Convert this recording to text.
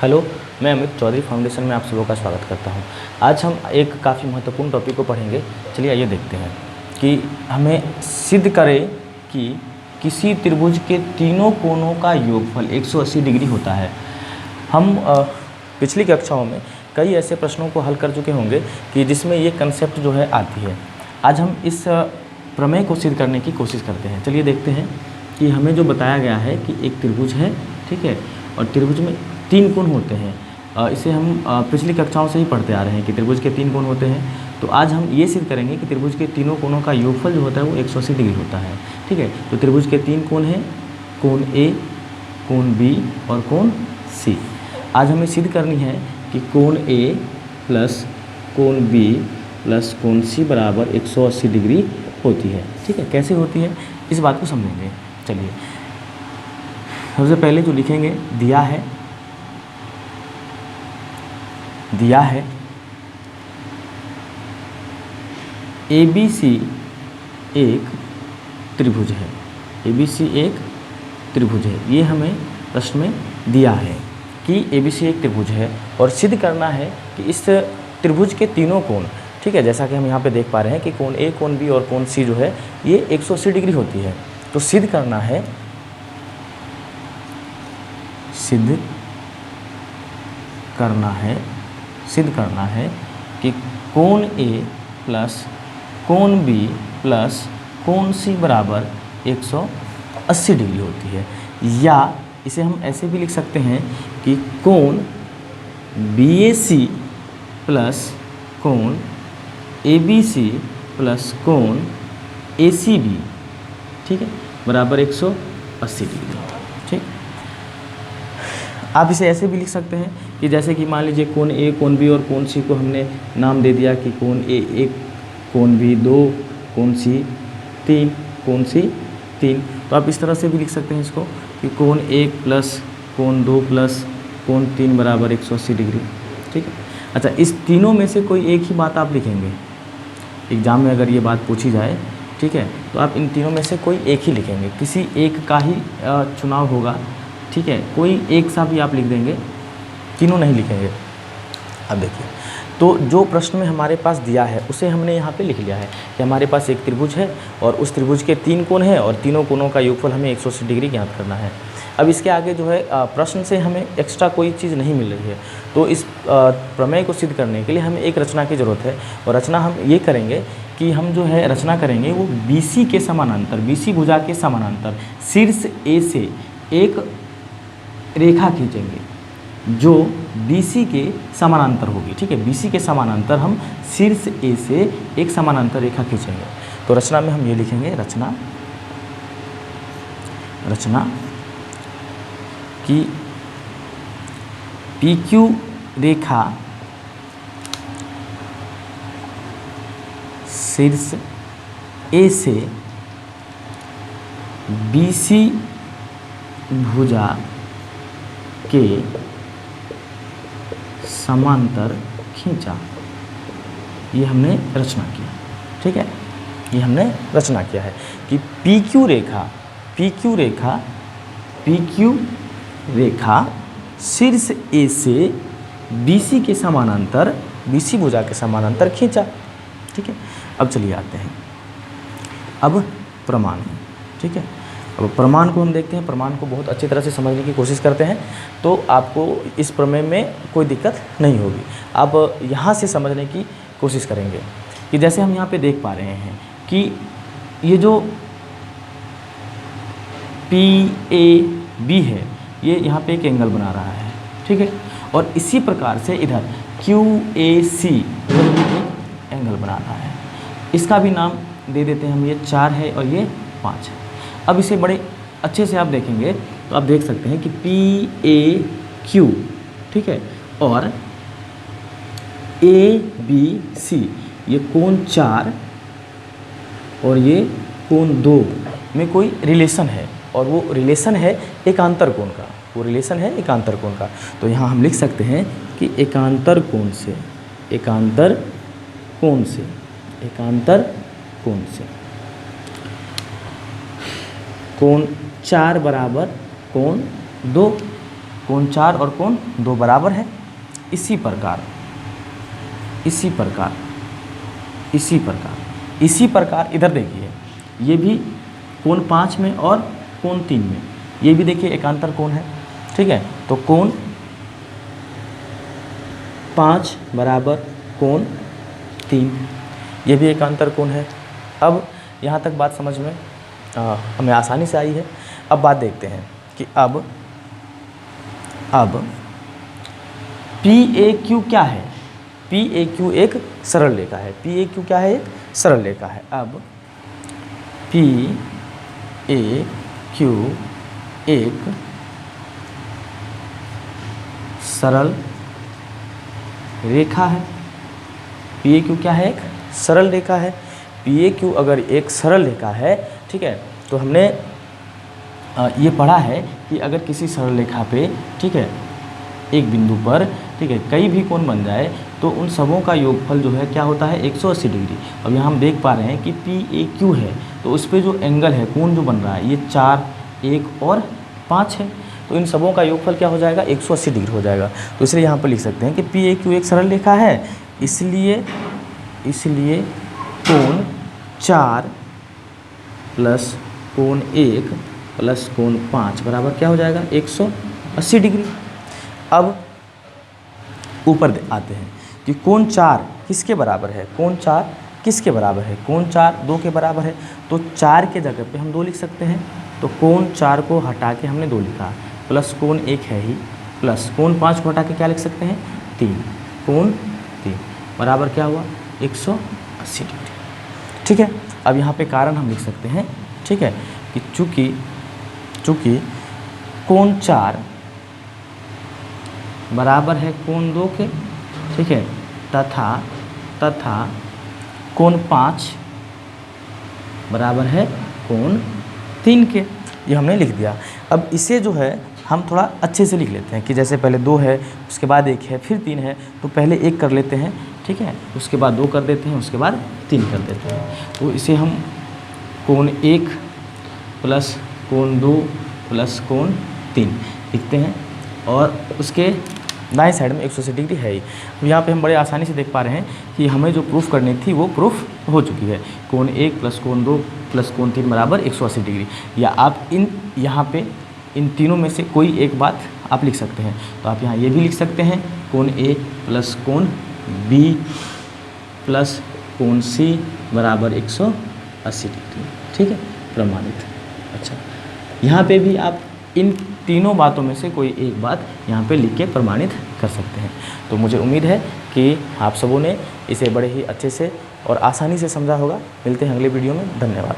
Hello, मैं Amit Chaudhary foundation में आप सबों का स्वागत करता हूं। आज हम एक काफ़ी महत्वपूर्ण टॉपिक को पढ़ेंगे। चलिए आइए देखते हैं कि हमें सिद्ध करें कि किसी त्रिभुज के तीनों कोणों का योगफल 180 डिग्री होता है। हम पिछली कक्षाओं में कई ऐसे प्रश्नों को हल कर चुके होंगे कि जिसमें ये कंसेप्ट जो है आती है। आज हम इस प्रमेय को सिद्ध करने की कोशिश करते हैं। चलिए देखते हैं कि हमें जो बताया गया है कि एक त्रिभुज है, ठीक है, और त्रिभुज में तीन कोण होते हैं। इसे हम पिछली कक्षाओं से ही पढ़ते आ रहे हैं कि त्रिभुज के तीन कोण होते हैं। तो आज हम ये सिद्ध करेंगे कि त्रिभुज के तीनों कोणों का योगफल जो होता है वो 180 डिग्री होता है, ठीक है। तो त्रिभुज के तीन कोण हैं, कोण ए, कोण बी और कोण सी। आज हमें सिद्ध करनी है कि कोण ए प्लस कोण बी प्लस कोण सी बराबर 180 डिग्री होती है, ठीक है। कैसे होती है इस बात को समझेंगे। चलिए सबसे पहले जो लिखेंगे, दिया है ABC एक त्रिभुज है। ABC एक त्रिभुज है, ये हमें प्रश्न में दिया है कि ABC एक त्रिभुज है और सिद्ध करना है कि इस त्रिभुज के तीनों कोण, ठीक है, जैसा कि हम यहाँ पे देख पा रहे हैं कि कोण ए, कोण बी और कोण सी जो है ये 180 डिग्री होती है। तो सिद्ध करना है कि कोण ए प्लस कोण बी प्लस कोण सी बराबर 180 डिग्री होती है। या इसे हम ऐसे भी लिख सकते हैं कि कोण BAC प्लस कोण ABC प्लस कोण ACB, ठीक है, बराबर 180 डिग्री, ठीक। आप इसे ऐसे भी लिख सकते हैं कि जैसे कि मान लीजिए कोण ए, कोण बी और कोण सी को हमने नाम दे दिया कि कोण ए 1, कोण बी 2, कोण सी 3, कोण सी 3। तो आप इस तरह से भी लिख सकते हैं इसको कि कोण 1 प्लस कोण 2 प्लस कोण 3 बराबर 180 डिग्री, ठीक है। अच्छा, इस तीनों में से कोई एक ही बात आप लिखेंगे। एग्ज़ाम में अगर ये बात पूछी जाए, ठीक है, तो आप इन तीनों में से कोई एक ही लिखेंगे, किसी एक का ही चुनाव होगा, ठीक है। कोई एक सा भी आप लिख देंगे, तीनों नहीं लिखेंगे। अब देखिए, तो जो प्रश्न में हमारे पास दिया है उसे हमने यहाँ पे लिख लिया है कि हमारे पास एक त्रिभुज है और उस त्रिभुज के तीन कोण हैं और तीनों कोणों का योगफल हमें 180 डिग्री ज्ञात करना है। अब इसके आगे जो है प्रश्न से हमें एक्स्ट्रा कोई चीज़ नहीं मिल रही है। तो इस प्रमेय को सिद्ध करने के लिए हमें एक रचना की ज़रूरत है और रचना हम ये करेंगे कि हम जो है रचना करेंगे वो BC के समानांतर, BC भुजा के समानांतर शीर्ष A से एक रेखा खींचेंगे जो BC के समानांतर होगी, ठीक है। BC के समानांतर हम शीर्ष A से एक समानांतर रेखा खींचेंगे। तो रचना में हम ये लिखेंगे, रचना कि PQ रेखा शीर्ष A से BC भुजा के समांतर खींचा। ये हमने रचना किया, ठीक है। ये हमने रचना किया है कि PQ रेखा शीर्ष A से BC के समानांतर, BC भुजा के समानांतर खींचा, ठीक है। अब चलिए आते हैं अब प्रमाण, ठीक है। अब प्रमाण को हम देखते हैं, प्रमाण को बहुत अच्छी तरह से समझने की कोशिश करते हैं तो आपको इस प्रमेय में कोई दिक्कत नहीं होगी। अब यहाँ से समझने की कोशिश करेंगे कि जैसे हम यहाँ पे देख पा रहे हैं कि ये जो PAB है ये यहाँ पे एक एंगल बना रहा है, ठीक है। और इसी प्रकार से इधर QAC इधर भी एक एंगल बना रहा है। इसका भी नाम दे देते हैं हम, ये 4 है और ये 5 है। अब इसे बड़े अच्छे से आप देखेंगे तो आप देख सकते हैं कि PAQ, ठीक है, और ABC ये कोण 4 और ये कोण 2 में कोई रिलेशन है और वो रिलेशन है एकांतर कोण का, तो यहाँ हम लिख सकते हैं कि एकांतर कोण से कोण 4 बराबर कोण 2, कोण 4 और कोण 2 बराबर है। इसी प्रकार इधर देखिए, ये भी कोण 5 में और कोण 3 में, ये भी देखिए एकांतर कोण है, ठीक है। तो कोण 5 बराबर कोण 3, ये भी एकांतर कोण है। अब यहाँ तक बात समझ में हमें आसानी से आई है। अब बात देखते हैं कि अब PAQ क्या है। PAQ एक सरल रेखा है। PAQ क्या है? एक सरल रेखा है। अब PAQ एक सरल रेखा है। PAQ क्या है? एक सरल रेखा है। PAQ अगर एक सरल रेखा है, ठीक है, तो हमने ये पढ़ा है कि अगर किसी सरल रेखा पे, ठीक है, एक बिंदु पर, ठीक है, कई भी कोण बन जाए तो उन सबों का योगफल जो है क्या होता है? 180 डिग्री। अब यहाँ हम देख पा रहे हैं कि PAQ है, तो उस पर जो एंगल है, कोण जो बन रहा है, ये 4, 1 और 5 है। तो इन सबों का योगफल क्या हो जाएगा? 180 डिग्री हो जाएगा। तो इसलिए यहाँ पर लिख सकते हैं कि PAQ एक सरल रेखा है, इसलिए कोण 4 प्लस कोण 1 प्लस कोण 5 बराबर क्या हो जाएगा? 180 डिग्री। अब ऊपर आते हैं कि कोण 4 किसके बराबर है? कोण 4 किसके बराबर है? कोण 4 2 के बराबर है। तो 4 के जगह पे हम 2 लिख सकते हैं। तो कोण 4 को हटा के हमने 2 लिखा, प्लस कोण 1 है ही, प्लस कोण 5 को हटा के क्या लिख सकते हैं? 3, कोण 3 बराबर क्या हुआ? 180 डिग्री, ठीक है। अब यहाँ पे कारण हम लिख सकते हैं, ठीक है, कि चूँकि कोण 4 बराबर है कोण 2 के, ठीक है, तथा कोण 5 बराबर है कोण 3 के। ये हमने लिख दिया। अब इसे जो है हम थोड़ा अच्छे से लिख लेते हैं कि जैसे पहले 2 है, उसके बाद 1 है, फिर 3 है, तो पहले 1 कर लेते हैं, ठीक है, उसके बाद 2 कर देते हैं, उसके बाद 3 कर देते हैं। तो इसे हम कोण 1 प्लस कोण 2 प्लस कोण 3 लिखते हैं, और उसके दाएं साइड में 180 डिग्री है ही। यहाँ पे हम बड़े आसानी से देख पा रहे हैं कि हमें जो प्रूफ करनी थी वो प्रूफ हो चुकी है। कोण 1 प्लस कोण 2 प्लस कोण 3 बराबर 180 डिग्री। या आप यहाँ पे इन तीनों में से कोई एक बात आप लिख सकते हैं। तो आप यहाँ ये भी लिख सकते हैं, कोण A प्लस कोण B प्लस कोण C बराबर 180 डिग्री, ठीक है, प्रमाणित। अच्छा, यहाँ पे भी आप इन तीनों बातों में से कोई एक बात यहाँ पे लिख के प्रमाणित कर सकते हैं। तो मुझे उम्मीद है कि आप सबों ने इसे बड़े ही अच्छे से और आसानी से समझा होगा। मिलते हैं अगले वीडियो में। धन्यवाद।